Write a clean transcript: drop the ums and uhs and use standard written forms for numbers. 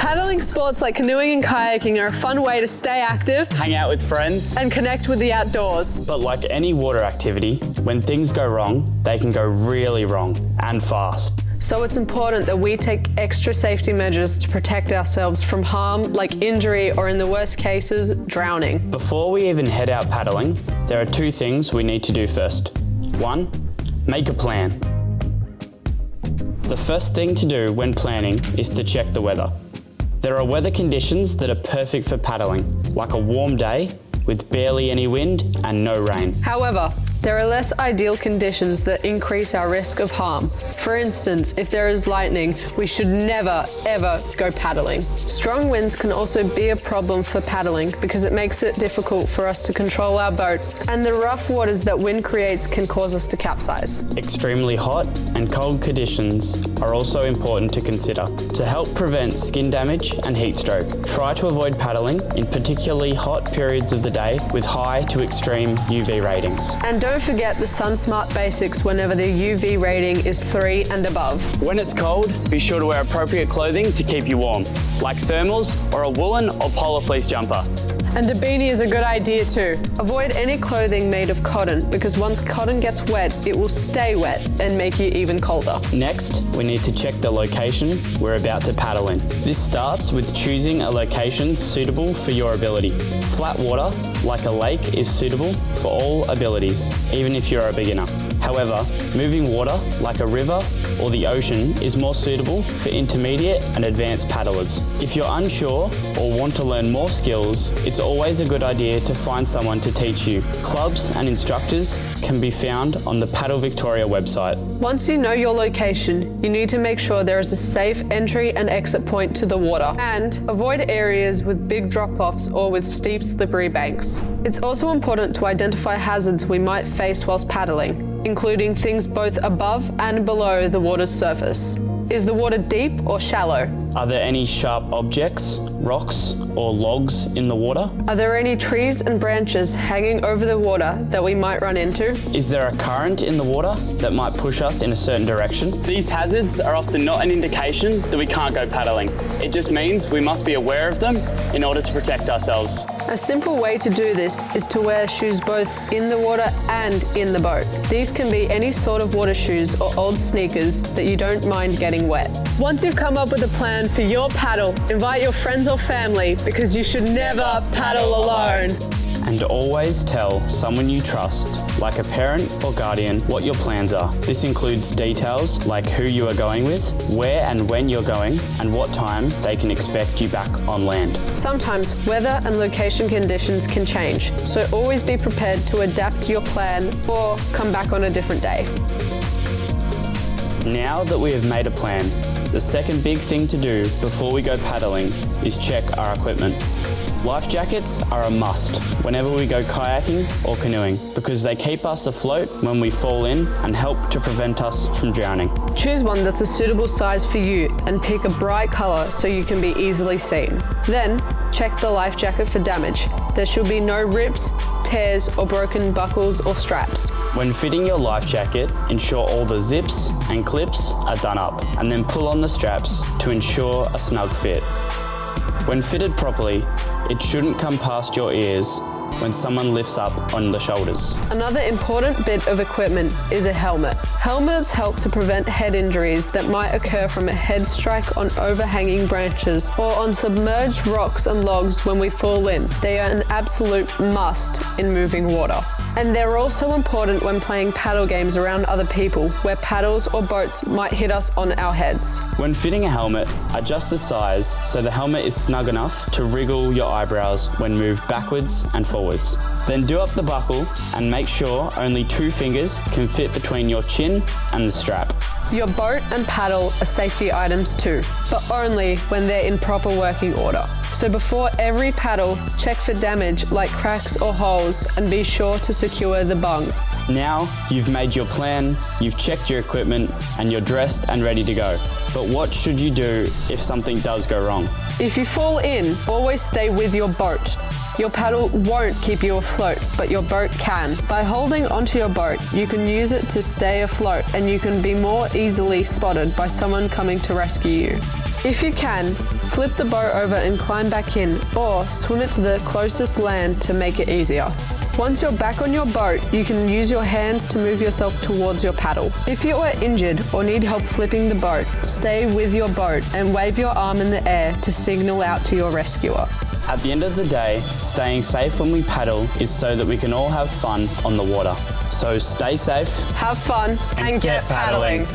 Paddling sports like canoeing and kayaking are a fun way to stay active, hang out with friends, and connect with the outdoors. But like any water activity, when things go wrong, they can go really wrong and fast. So it's important that we take extra safety measures to protect ourselves from harm like injury or, in the worst cases, drowning. Before we even head out paddling, there are two things we need to do first. 1, make a plan. The first thing to do when planning is to check the weather. There are weather conditions that are perfect for paddling, like a warm day with barely any wind and no rain. However, there are less ideal conditions that increase our risk of harm. For instance, if there is lightning, we should never, ever go paddling. Strong winds can also be a problem for paddling because it makes it difficult for us to control our boats, and the rough waters that wind creates can cause us to capsize. Extremely hot and cold conditions are also important to consider. To help prevent skin damage and heat stroke, try to avoid paddling in particularly hot periods of the day with high to extreme UV ratings. And don't forget the SunSmart basics whenever the UV rating is 3 and above. When it's cold, be sure to wear appropriate clothing to keep you warm, like thermals or a woolen or polar fleece jumper. And a beanie is a good idea too. Avoid any clothing made of cotton because once cotton gets wet, it will stay wet and make you even colder. Next, we need to check the location we're about to paddle in. This starts with choosing a location suitable for your ability. Flat water, like a lake, is suitable for all abilities, even if you're a beginner. However, moving water, like a river or the ocean, is more suitable for intermediate and advanced paddlers. If you're unsure or want to learn more skills, it's always a good idea to find someone to teach you. Clubs and instructors can be found on the Paddle Victoria website. Once you know your location, you need to make sure there is a safe entry and exit point to the water, and avoid areas with big drop-offs or with steep, slippery banks. It's also important to identify hazards we might face whilst paddling, including things both above and below the water's surface. Is the water deep or shallow? Are there any sharp objects, rocks, or logs in the water? Are there any trees and branches hanging over the water that we might run into? Is there a current in the water that might push us in a certain direction? These hazards are often not an indication that we can't go paddling. It just means we must be aware of them in order to protect ourselves. A simple way to do this is to wear shoes both in the water and in the boat. These can be any sort of water shoes or old sneakers that you don't mind getting wet. Once you've come up with a plan for your paddle, invite your friends or family because you should never paddle alone. And always tell someone you trust, like a parent or guardian, what your plans are. This includes details like who you are going with, where and when you're going, and what time they can expect you back on land. Sometimes weather and location conditions can change, so always be prepared to adapt your plan or come back on a different day. Now that we have made a plan, the second big thing to do before we go paddling is check our equipment. Life jackets are a must whenever we go kayaking or canoeing because they keep us afloat when we fall in and help to prevent us from drowning. Choose one that's a suitable size for you and pick a bright colour so you can be easily seen. Then, check the life jacket for damage. There should be no rips, tears or broken buckles or straps. When fitting your life jacket, ensure all the zips and clips are done up and then pull on the straps to ensure a snug fit. When fitted properly, it shouldn't come past your ears when someone lifts up on the shoulders. Another important bit of equipment is a helmet. Helmets help to prevent head injuries that might occur from a head strike on overhanging branches or on submerged rocks and logs when we fall in. They are an absolute must in moving water. And they're also important when playing paddle games around other people, where paddles or boats might hit us on our heads. When fitting a helmet, adjust the size so the helmet is snug enough to wriggle your eyebrows when moved backwards and forwards. Then do up the buckle and make sure only 2 fingers can fit between your chin and the strap. Your boat and paddle are safety items too, but only when they're in proper working order. So before every paddle, check for damage like cracks or holes and be sure to secure the bung. Now you've made your plan, you've checked your equipment, and you're dressed and ready to go. But what should you do if something does go wrong? If you fall in, always stay with your boat. Your paddle won't keep you afloat, but your boat can. By holding onto your boat, you can use it to stay afloat and you can be more easily spotted by someone coming to rescue you. If you can, flip the boat over and climb back in, or swim it to the closest land to make it easier. Once you're back on your boat, you can use your hands to move yourself towards your paddle. If you are injured or need help flipping the boat, stay with your boat and wave your arm in the air to signal out to your rescuer. At the end of the day, staying safe when we paddle is so that we can all have fun on the water. So stay safe, Have fun and get paddling.